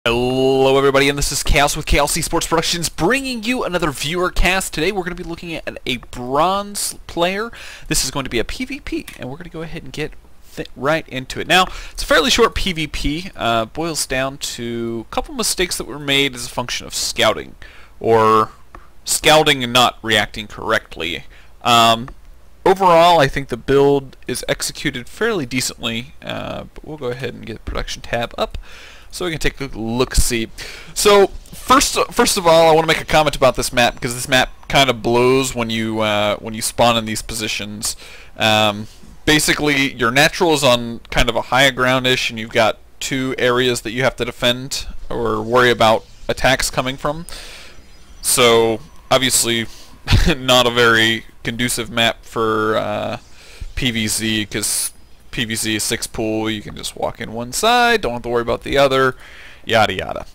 Hello everybody, and this is Chaos with Chaos Esports Productions, bringing you another viewer cast. Today we're going to be looking at a bronze player. This is going to be a PvP, and we're going to go ahead and get right into it. Now, it's a fairly short PvP, boils down to a couple mistakes that were made as a function of scouting, or scouting and not reacting correctly. Overall, I think the build is executed fairly decently, but we'll go ahead and get the production tab up so we can take a look-see. So, first of all, I want to make a comment about this map, because this map kind of blows when you spawn in these positions. Basically, your natural is on kind of a higher ground-ish, and you've got two areas that you have to defend or worry about attacks coming from. So, obviously, not a very conducive map for PvZ, because PvZ is 6 pool, you can just walk in one side, don't have to worry about the other, yada yada.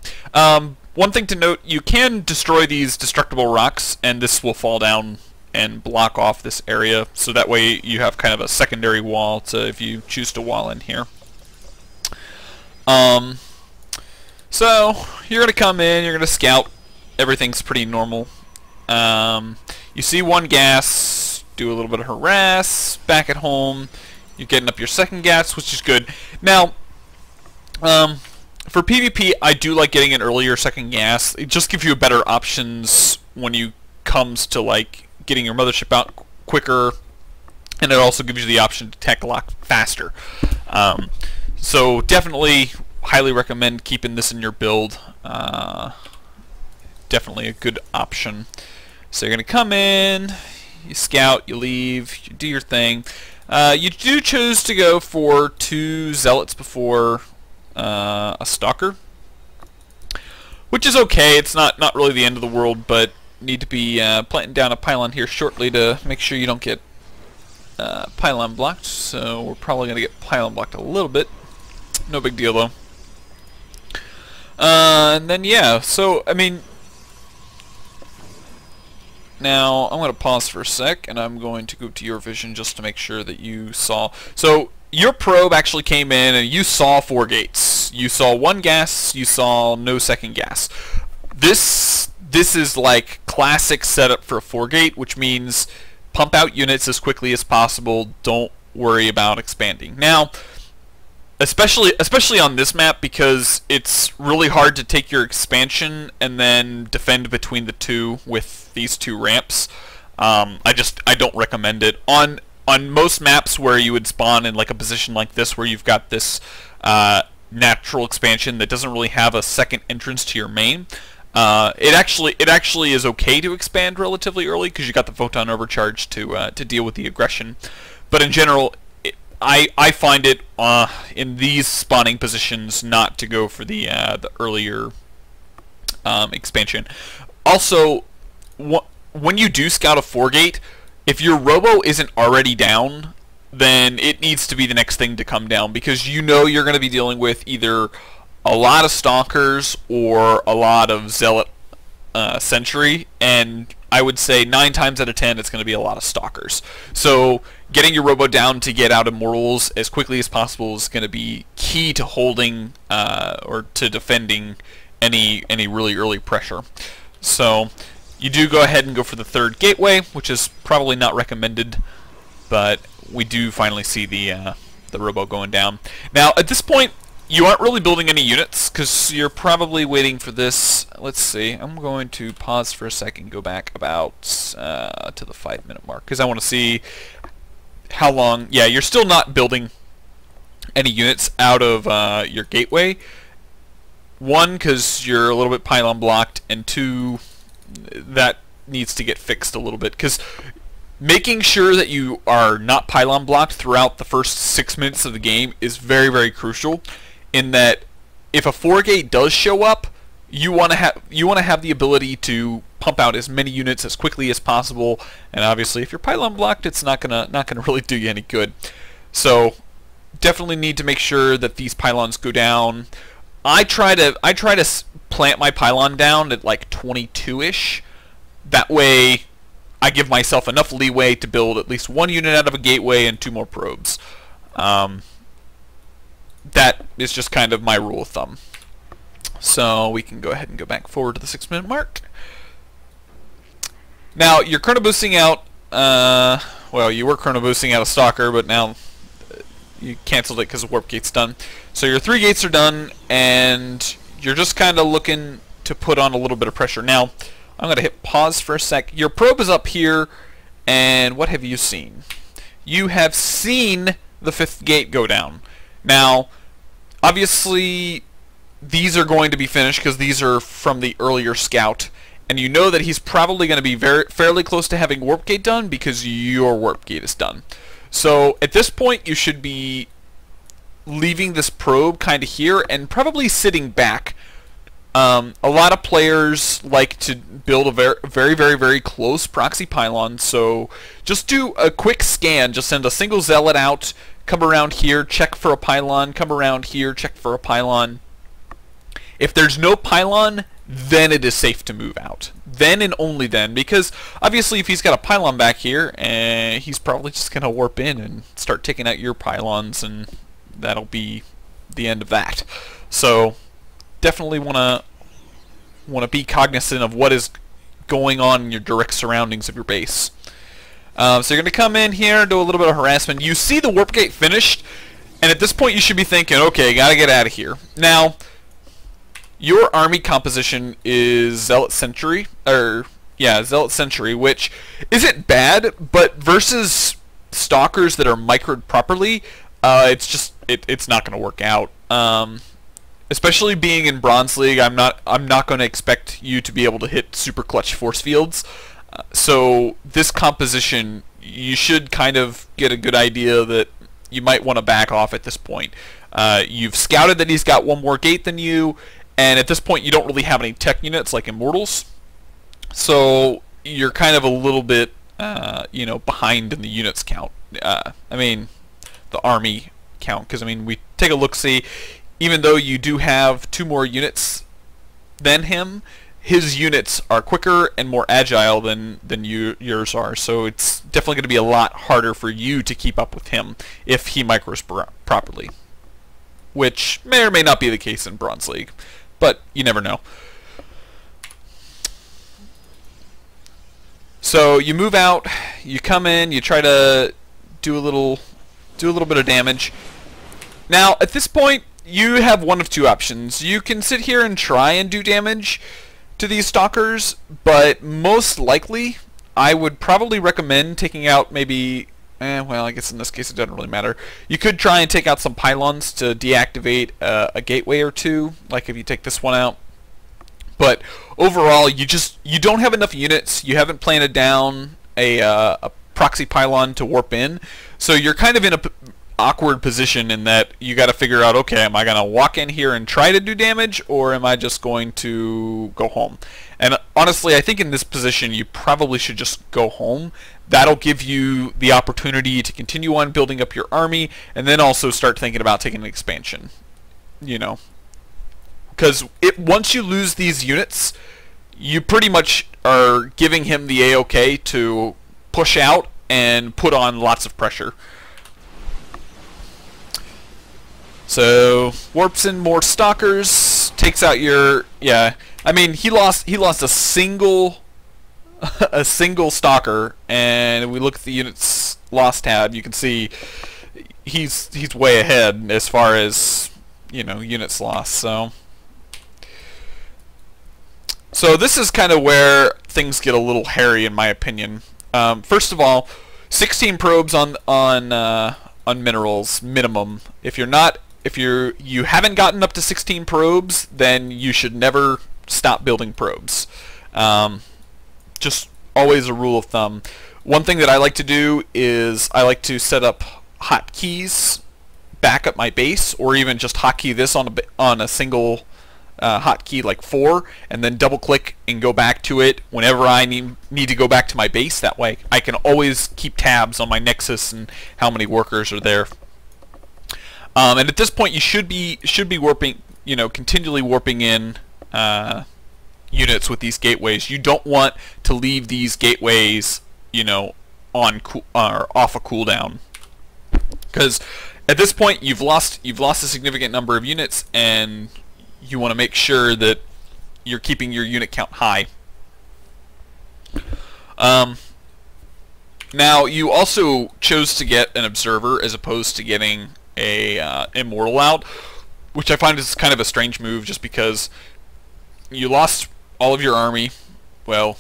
One thing to note, you can destroy these destructible rocks, and this will fall down and block off this area, so that way you have kind of a secondary wall to, if you choose to wall in here. So, you're going to come in, you're going to scout, everything's pretty normal. You see one gas, do a little bit of harass, back at home. You're getting up your second gas, which is good. Now, for PvP, I do like getting an earlier second gas. It just gives you better options when you comes to like getting your mothership out quicker, and it also gives you the option to tech lock faster. So definitely, highly recommend keeping this in your build. Definitely a good option. So you're gonna come in, you scout, you leave, you do your thing. You do choose to go for 2 zealots before a stalker, which is okay. It's not really the end of the world, but need to be planting down a pylon here shortly to make sure you don't get pylon blocked. So we're probably going to get pylon blocked a little bit. No big deal though. And then yeah, so I mean, now, I'm going to pause for a sec, and I'm going to go to your vision just to make sure that you saw. So, your probe actually came in, and you saw 4 gates. You saw 1 gas, you saw no second gas. This is like classic setup for a 4 gate, which means pump out units as quickly as possible, don't worry about expanding. Now, especially on this map, because it's really hard to take your expansion and then defend between the two with these 2 ramps. I don't recommend it on most maps where you would spawn in like a position like this, where you've got this natural expansion that doesn't really have a second entrance to your main. It actually is okay to expand relatively early, because you got the photon overcharge to deal with the aggression. But in general, I find it in these spawning positions not to go for the earlier expansion. Also, when you do scout a 4 gate, if your robo isn't already down, then it needs to be the next thing to come down, because you know you're going to be dealing with either a lot of stalkers or a lot of zealot sentry, and I would say 9 times out of 10 it's going to be a lot of stalkers. So getting your robo down to get out immortals as quickly as possible is going to be key to holding or to defending any really early pressure. So you do go ahead and go for the 3rd gateway, which is probably not recommended, but we do finally see the robo going down. Now at this point, you aren't really building any units, because you're probably waiting for this. Let's see, I'm going to pause for a second, go back about to the 5-minute mark, because I want to see how long. Yeah, you're still not building any units out of your gateway. 1, because you're a little bit pylon blocked, and 2, that needs to get fixed a little bit, because making sure that you are not pylon blocked throughout the first 6 minutes of the game is very, very crucial, in that if a 4 gate does show up, you want to have the ability to pump out as many units as quickly as possible, and obviously if you're pylon blocked, it's not gonna really do you any good. So definitely need to make sure that these pylons go down. I try to plant my pylon down at like 22-ish. That way I give myself enough leeway to build at least 1 unit out of a gateway and 2 more probes. That is just kind of my rule of thumb. So we can go ahead and go back forward to the 6-minute mark. Now you're chrono boosting out. Well, you were chrono boosting out a stalker, but now you canceled it because the warp gate's done. So your 3 gates are done, and you're just kind of looking to put on a little bit of pressure. Now I'm going to hit pause for a sec. Your probe is up here, and what have you seen? You have seen the 5th gate go down. Now, obviously, these are going to be finished because these are from the earlier scout, and you know that he's probably going to be fairly close to having warp gate done because your warp gate is done. So at this point, you should be leaving this probe kind of here and probably sitting back. A lot of players like to build a very close proxy pylon, so just do a quick scan. Just send a single zealot out, come around here, check for a pylon, come around here, check for a pylon. If there's no pylon, then it is safe to move out. Then and only then, because obviously if he's got a pylon back here, he's probably just going to warp in and start taking out your pylons, and that'll be the end of that. So definitely want to be cognizant of what is going on in your direct surroundings of your base. So you're going to come in here and do a little bit of harassment. You see the warp gate finished, and at this point you should be thinking, okay, gotta get out of here. Now, your army composition is Zealot Sentry, Zealot Sentry, which isn't bad, but versus Stalkers that are microed properly, it's not going to work out. Especially being in Bronze League, I'm not going to expect you to be able to hit super clutch force fields. So this composition, you should kind of get a good idea that you might want to back off at this point. You've scouted that he's got one more gate than you, and at this point you don't really have any tech units like Immortals. So you're kind of a little bit, behind in the units count. I mean, the army count, because I mean, we take a look-see. Even though you do have 2 more units than him, his units are quicker and more agile than yours are. So it's definitely going to be a lot harder for you to keep up with him if he micros properly, which may or may not be the case in Bronze League, but you never know. So you move out, you come in, you try to do a little bit of damage. Now at this point, you have one of 2 options. You can sit here and try and do damage to these stalkers, but most likely I would probably recommend taking out maybe, well, I guess in this case it doesn't really matter. You could try and take out some pylons to deactivate a gateway or 2, like if you take this one out. But overall, you don't have enough units. You haven't planted down a proxy pylon to warp in, so you're kind of in a awkward position in that you got to figure out, okay, am I going to walk in here and try to do damage, or am I just going to go home? And honestly, I think in this position you probably should just go home. That'll give you the opportunity to continue on building up your army, and then also start thinking about taking an expansion. Because once you lose these units, you pretty much are giving him the A-OK to push out and put on lots of pressure. So warps in more stalkers, takes out your I mean, he lost a single stalker, and we look at the units lost tab. You can see he's way ahead as far as units lost. So this is kind of where things get a little hairy in my opinion. First of all, 16 probes on minerals minimum. If you haven't gotten up to 16 probes, then you should never stop building probes. Just always a rule of thumb. One thing that I like to do is I like to set up hotkeys back at my base, or even just hotkey this on a single hotkey like 4, and then double click and go back to it whenever I need to go back to my base. That way I can always keep tabs on my nexus and how many workers are there. And at this point, you should be warping, continually warping in units with these gateways. You don't want to leave these gateways, on or off a cooldown, because at this point you've lost a significant number of units, and you want to make sure that you're keeping your unit count high. Now, you also chose to get an observer as opposed to getting a immortal out, which I find is kind of a strange move, just because you lost all of your army, well,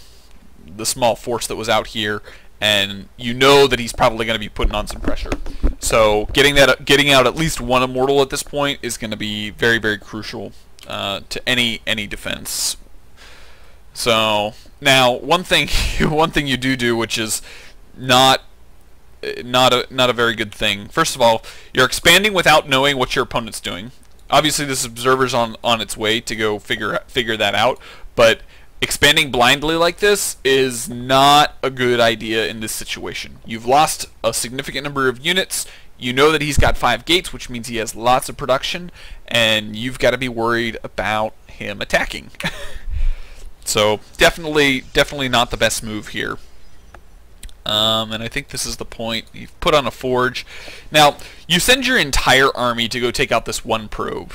the small force that was out here, and you know that he's probably going to be putting on some pressure. So getting out at least one immortal at this point is going to be very, very crucial to any defense. So now one thing you do, which is not a very good thing. First of all, you're expanding without knowing what your opponent's doing. Obviously, this observer's on its way to go figure that out, but expanding blindly like this is not a good idea in this situation. You've lost a significant number of units. You know that he's got 5 gates, which means he has lots of production, and you've got to be worried about him attacking. So definitely not the best move here. And I think this is the point. You've put on a forge. Now, you send your entire army to go take out this one probe.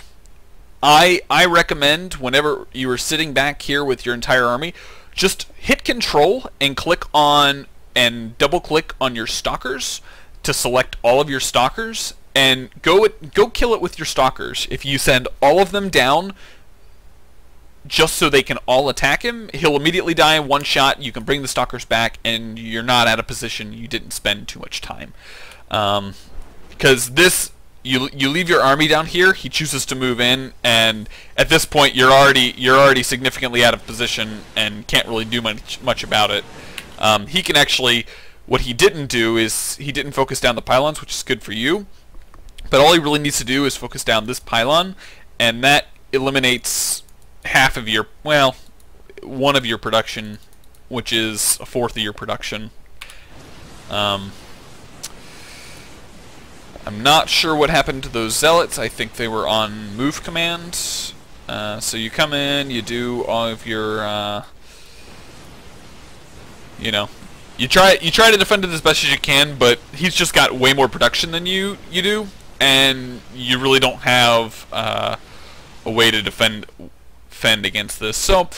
I recommend, whenever you are sitting back here with your entire army, just hit Control and click on and double-click on your stalkers to select all of your stalkers, and go kill it with your stalkers. If you send all of them down just so they can all attack him, he'll immediately die in one shot. You can bring the stalkers back, and you're not out of position. You didn't spend too much time, because this, you leave your army down here. He chooses to move in, and at this point you're already significantly out of position and can't really do much about it. He can actually, what he didn't do is he didn't focus down the pylons, which is good for you. But all he really needs to do is focus down this pylon, and that eliminates half of your, well, one of your production, which is a fourth of your production. I'm not sure what happened to those zealots. I think they were on move command. So you come in, you do all of your, you know, you try to defend it as best as you can, but he's just got way more production than you do, and you really don't have a way to defend against this. So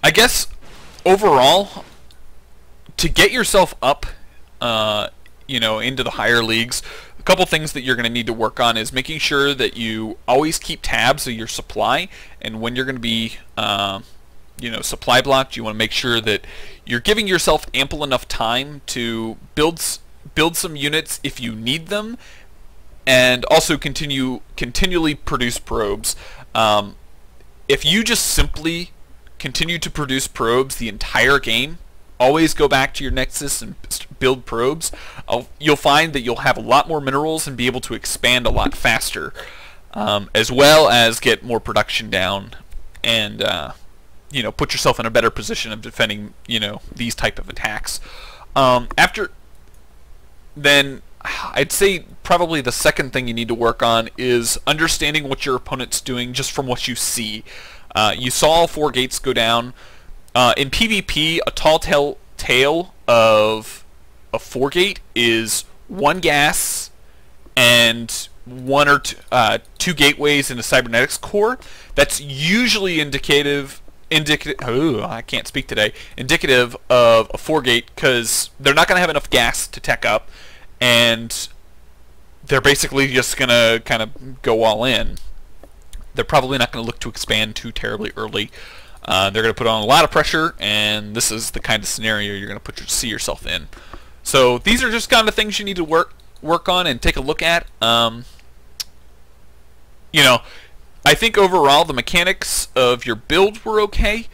I guess overall, to get yourself up, you know, into the higher leagues, a couple things that you're going to need to work on is making sure that you always keep tabs of your supply, and when you're going to be you know, supply blocked, you want to make sure that you're giving yourself ample enough time to build some units if you need them, and also continually produce probes. If you just simply continue to produce probes the entire game, always go back to your Nexus and build probes, you'll find that you'll have a lot more minerals and be able to expand a lot faster, as well as get more production down, and you know, put yourself in a better position of defending, you know, these type of attacks. After then, I'd say probably the second thing you need to work on is understanding what your opponent's doing just from what you see. You saw all 4 gates go down. In PvP, a tall tale of a 4 gate is 1 gas and 1 or 2 gateways in a cybernetics core. That's usually indicative. Oh, I can't speak today. Indicative of a 4 gate, because they're not going to have enough gas to tech up, and they're basically just going to kind of go all in. They're probably not going to look to expand too terribly early. They're going to put on a lot of pressure, and this is the kind of scenario you're going to see yourself in. So these are just kind of things you need to work on and take a look at. You know, I think overall the mechanics of your build were okay.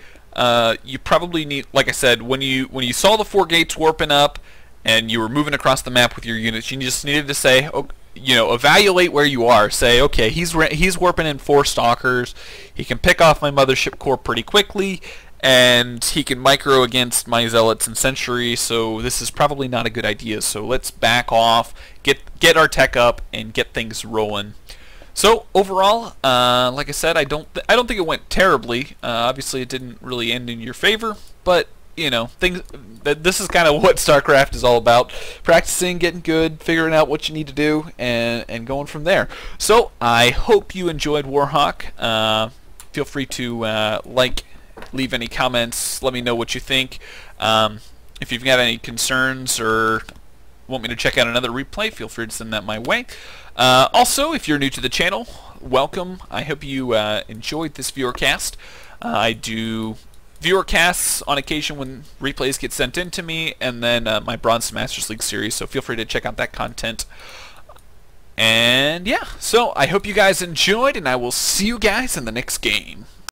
You probably need, like I said, when you saw the 4 gates warping up and you were moving across the map with your units, you just needed to say, you know, evaluate where you are. Say, okay, he's warping in 4 stalkers. He can pick off my mothership core pretty quickly, and he can micro against my zealots and sentry. So this is probably not a good idea. So let's back off, get our tech up, and get things rolling. So overall, like I said, I don't think it went terribly. Obviously, it didn't really end in your favor, but you know, things. This is kind of what StarCraft is all about: practicing, getting good, figuring out what you need to do, and going from there. So I hope you enjoyed Warhawk. Feel free to leave any comments, let me know what you think. If you've got any concerns or want me to check out another replay, feel free to send that my way. Also, if you're new to the channel, welcome. I hope you enjoyed this viewercast. I do viewercasts on occasion when replays get sent in to me, and then my Bronze Masters League series, so feel free to check out that content. And yeah, so I hope you guys enjoyed, and I will see you guys in the next game.